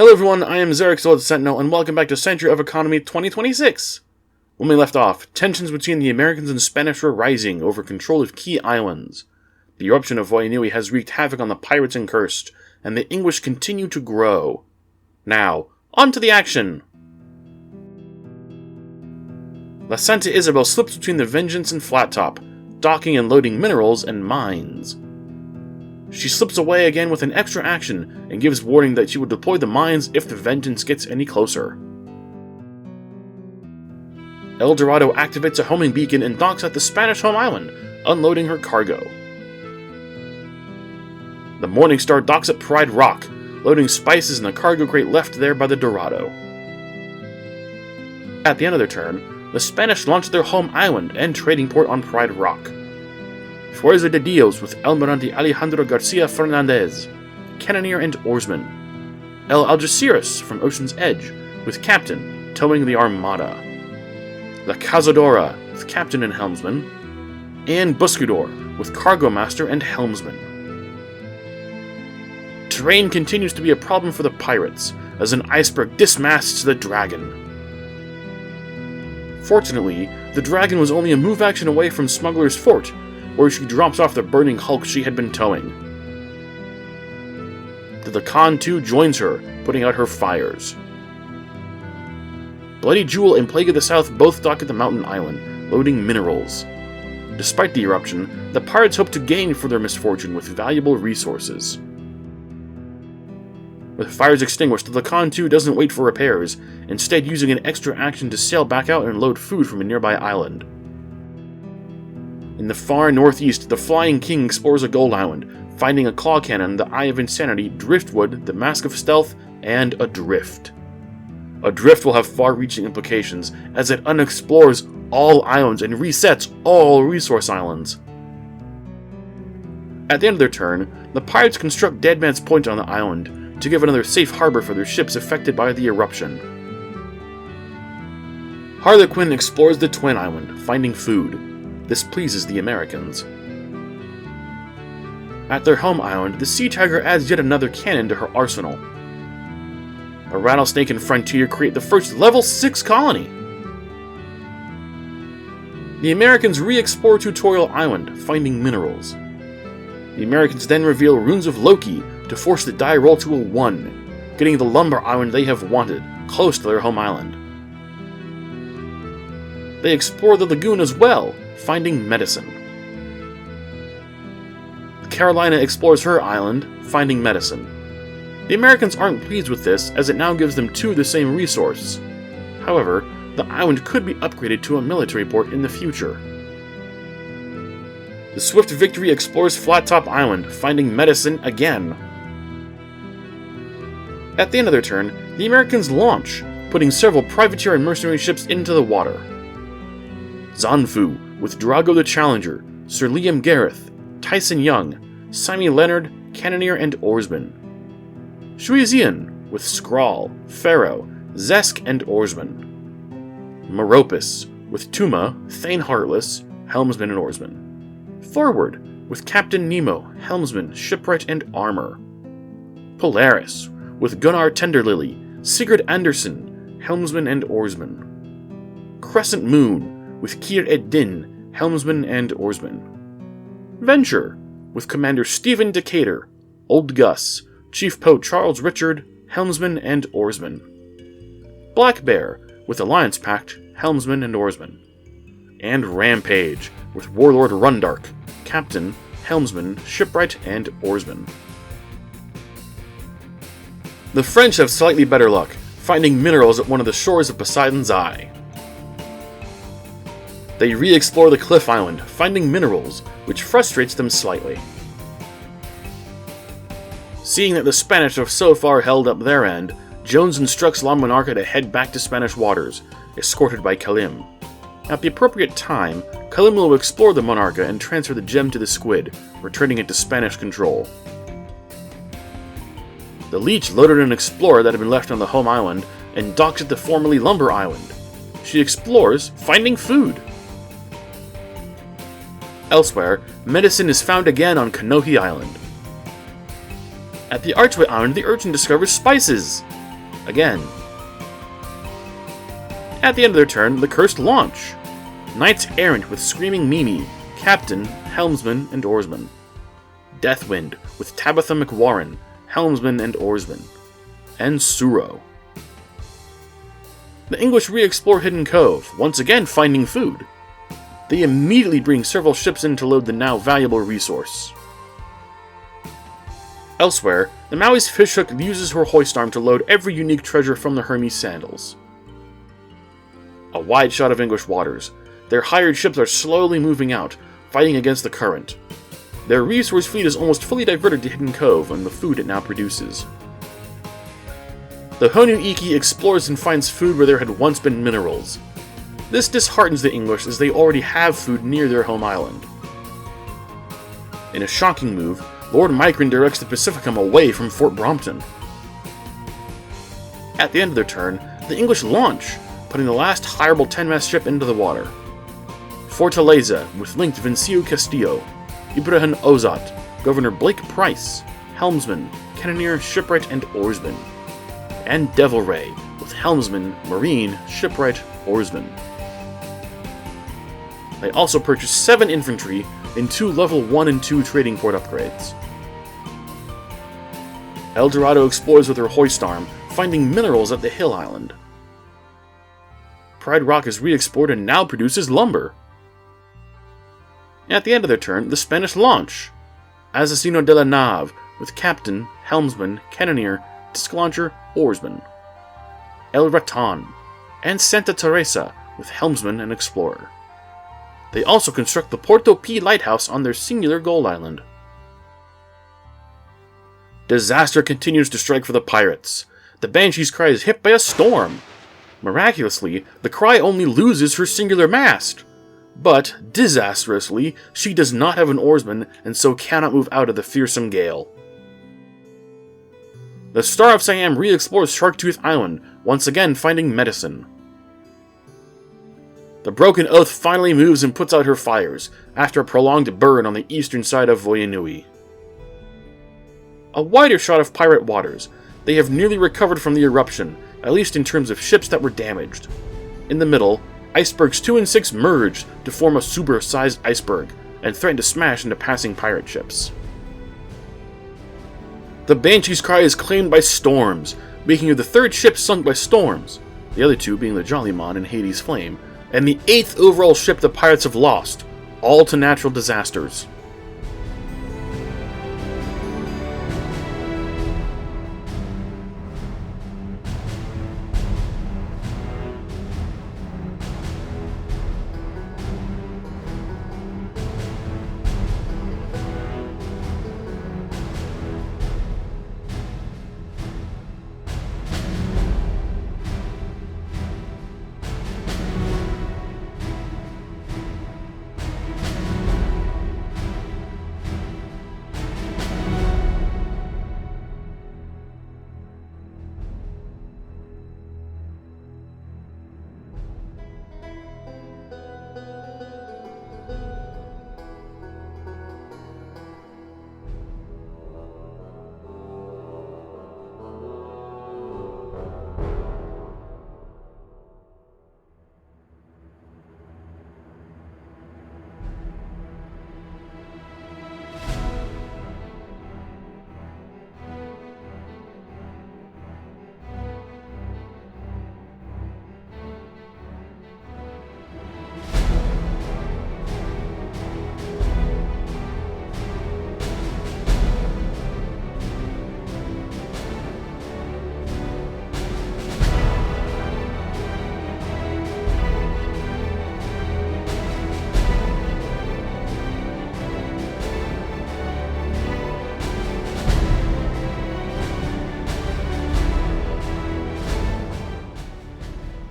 Hello everyone, I am Zarek Solid Sentinel, and welcome back to Century of Economy 2026. When we left off, tensions between the Americans and Spanish were rising over control of key islands. The eruption of Wainui has wreaked havoc on the pirates and cursed, and the English continue to grow. Now, on to the action! La Santa Isabel slips between the Vengeance and Flat Top, docking and loading minerals and mines. She slips away again with an extra action and gives warning that she will deploy the mines if the Vengeance gets any closer. El Dorado activates a homing beacon and docks at the Spanish home island, unloading her cargo. The Morning Star docks at Pride Rock, loading spices in the cargo crate left there by the Dorado. At the end of their turn, the Spanish launched their home island and trading port on Pride Rock. Fuerza de Dios with Almirante Alejandro Garcia Fernandez, cannoneer and oarsman. El Algeciras from Ocean's Edge, with captain towing the Armada. La Cazadora with captain and helmsman. And Buscador with cargo master and helmsman. Terrain continues to be a problem for the pirates, as an iceberg dismasts the Dragon. Fortunately, the Dragon was only a move action away from Smuggler's Fort, where she drops off the burning hulk she had been towing. The Khan too joins her, putting out her fires. Bloody Jewel and Plague of the South both dock at the mountain island, loading minerals. Despite the eruption, the pirates hope to gain for their misfortune with valuable resources. With fires extinguished, the Khan too doesn't wait for repairs, instead using an extra action to sail back out and load food from a nearby island. In the far northeast, the Flying King explores a gold island, finding a claw cannon, the Eye of Insanity, driftwood, the Mask of Stealth, and a drift. A drift will have far-reaching implications, as it unexplores all islands and resets all resource islands. At the end of their turn, the pirates construct Deadman's Point on the island, to give another safe harbor for their ships affected by the eruption. Harlequin explores the Twin Island, finding food. This pleases the Americans. At their home island, the Sea Tiger adds yet another cannon to her arsenal. A Rattlesnake and Frontier create the first level 6 colony. The Americans re-explore Tutorial Island, finding minerals. The Americans then reveal Runes of Loki to force the die roll to a 1, getting the lumber island they have wanted, close to their home island. They explore the lagoon as well, finding medicine. Carolina explores her island, finding medicine. The Americans aren't pleased with this, as it now gives them 2 of the same resource. However, the island could be upgraded to a military port in the future. The Swift Victory explores Flat Top Island, finding medicine again. At the end of their turn, the Americans launch, putting several privateer and mercenary ships into the water. Zanfu, with Drago the Challenger, Sir Liam Gareth, Tyson Young, Simon Leonard, cannoneer and oarsman. Shuizian, with Skrull, Pharaoh, Zesk and oarsman. Meropis, with Tuma, Thane Heartless, helmsman and oarsman. Forward, with Captain Nemo, helmsman, shipwright and armor. Polaris, with Gunnar Tenderlily, Sigurd Anderson, helmsman and oarsman. Crescent Moon, with Kier Ed Din, helmsman and oarsman. Venture, with Commander Stephen Decatur, Old Gus, Chief Poe Charles Richard, helmsman and oarsman. Black Bear, with Alliance Pact, helmsman and oarsman. And Rampage, with Warlord Rundark, captain, helmsman, shipwright and oarsman. The French have slightly better luck, finding minerals at one of the shores of Poseidon's Eye. They re-explore the Cliff Island, finding minerals, which frustrates them slightly. Seeing that the Spanish have so far held up their end, Jones instructs La Monarca to head back to Spanish waters, escorted by Kalim. At the appropriate time, Kalim will explore the Monarca and transfer the gem to the Squid, returning it to Spanish control. The Leech loaded an explorer that had been left on the home island, and docks at the formerly Lumber Island. She explores, finding food. Elsewhere, medicine is found again on Kanohi Island. At the Archway Island, the Urchin discovers spices. again. At the end of their turn, the Cursed launch. Knights Errant with Screaming Mimi, Captain, Helmsman, and Oarsman. Deathwind with Tabitha McWarren, Helmsman and Oarsman. And Suro. The English re-explore Hidden Cove, once again finding food. They immediately bring several ships in to load the now valuable resource. Elsewhere, the Maui's fishhook uses her hoist arm to load every unique treasure from the Hermes sandals. A wide shot of English waters. Their hired ships are slowly moving out, fighting against the current. Their resource fleet is almost fully diverted to Hidden Cove and the food it now produces. The Honu Iki explores and finds food where there had once been minerals. This disheartens the English as they already have food near their home island. In a shocking move, Lord Micron directs the Pacificum away from Fort Brompton. At the end of their turn, the English launch, putting the last hireable 10-mast ship into the water. Fortaleza, with linked Vincio Castillo, Ibrahim Ozat, Governor Blake Price, Helmsman, Cannoneer, Shipwright, and Oarsman. And Devil Ray, with Helmsman, Marine, Shipwright, Oarsman. They also purchased 7 infantry and 2 level 1 and 2 trading port upgrades. El Dorado explores with her hoist arm, finding minerals at the Hill Island. Pride Rock is re-explored and now produces lumber. At the end of their turn, the Spanish launch. Asesino de la Nave, with Captain, Helmsman, Cannoneer, Disc Launcher, Oarsman. El Raton, and Santa Teresa, with Helmsman and Explorer. They also construct the Porto P lighthouse on their singular gold island. Disaster continues to strike for the pirates. The Banshee's cry is hit by a storm. Miraculously, the cry only loses her singular mast. But, disastrously, she does not have an oarsman and so cannot move out of the fearsome gale. The Star of Siam re-explores Sharktooth Island, once again finding medicine. The Broken Oath finally moves and puts out her fires, after a prolonged burn on the eastern side of Voyanui. A wider shot of pirate waters. They have nearly recovered from the eruption, at least in terms of ships that were damaged. In the middle, icebergs 2 and 6 merge to form a super-sized iceberg, and threaten to smash into passing pirate ships. The Banshee's cry is claimed by storms, making her the 3rd ship sunk by storms, the other 2 being the Jollymon and Hades' Flame, and the 8th overall ship the pirates have lost, all to natural disasters.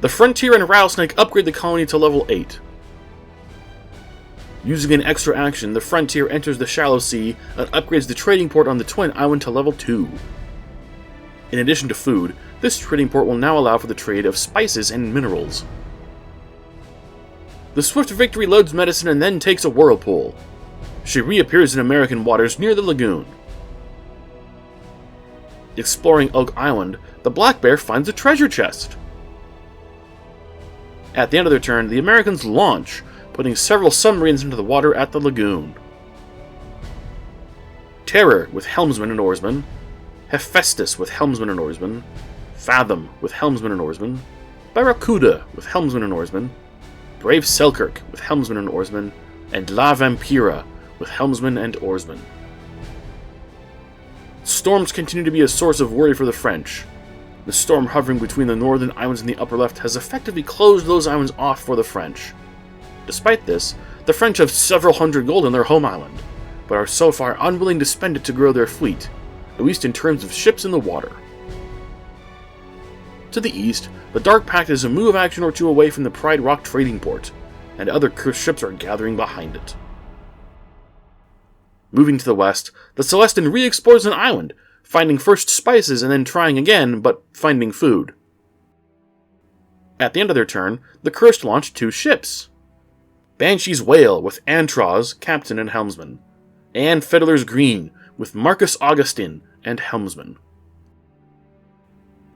The Frontier and Rattlesnake upgrade the colony to level 8. Using an extra action, the Frontier enters the Shallow Sea and upgrades the trading port on the Twin Island to level 2. In addition to food, this trading port will now allow for the trade of spices and minerals. The Swift Victory loads medicine and then takes a whirlpool. She reappears in American waters near the lagoon. Exploring Oak Island, the Black Bear finds a treasure chest. At the end of their turn, the Americans launch, putting several submarines into the water at the lagoon. Terror with helmsman and oarsman, Hephaestus with helmsman and oarsman, Fathom with helmsman and oarsman, Barracuda with helmsman and oarsman, Brave Selkirk with helmsman and oarsman, and La Vampira with helmsman and oarsman. Storms continue to be a source of worry for the French. The storm hovering between the northern islands in the upper left has effectively closed those islands off for the French. Despite this, the French have several hundred gold on their home island, but are so far unwilling to spend it to grow their fleet, at least in terms of ships in the water. To the east, the Dark Pact is a move action or two away from the Pride Rock trading port, and other cursed ships are gathering behind it. Moving to the west, the Celestin re-explores an island, finding first spices and then trying again, but finding food. At the end of their turn, the Cursed launch 2 ships. Banshee's Whale with Antros, captain and helmsman, and Fiddler's Green with Marcus Augustin and helmsman.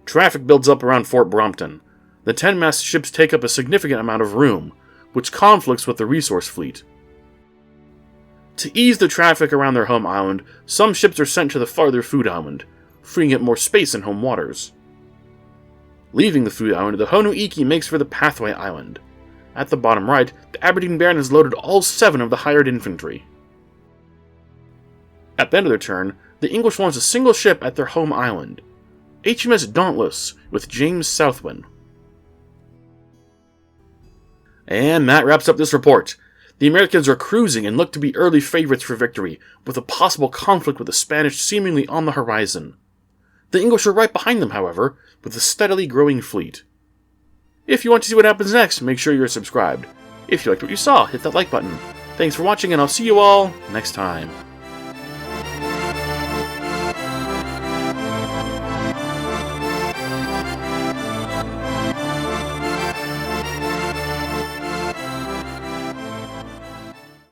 Traffic builds up around Fort Brompton. The 10-mast ships take up a significant amount of room, which conflicts with the resource fleet. To ease the traffic around their home island, some ships are sent to the farther food island, freeing up more space in home waters. Leaving the food island, the Honu Iki makes for the Pathway Island. At the bottom right, the Aberdeen Baron has loaded all 7 of the hired infantry. At the end of their turn, the English launch a single ship at their home island, HMS Dauntless with James Southwind. And that wraps up this report. The Americans are cruising and look to be early favorites for victory, with a possible conflict with the Spanish seemingly on the horizon. The English are right behind them, however, with a steadily growing fleet. If you want to see what happens next, make sure you're subscribed. If you liked what you saw, hit that like button. Thanks for watching, and I'll see you all next time.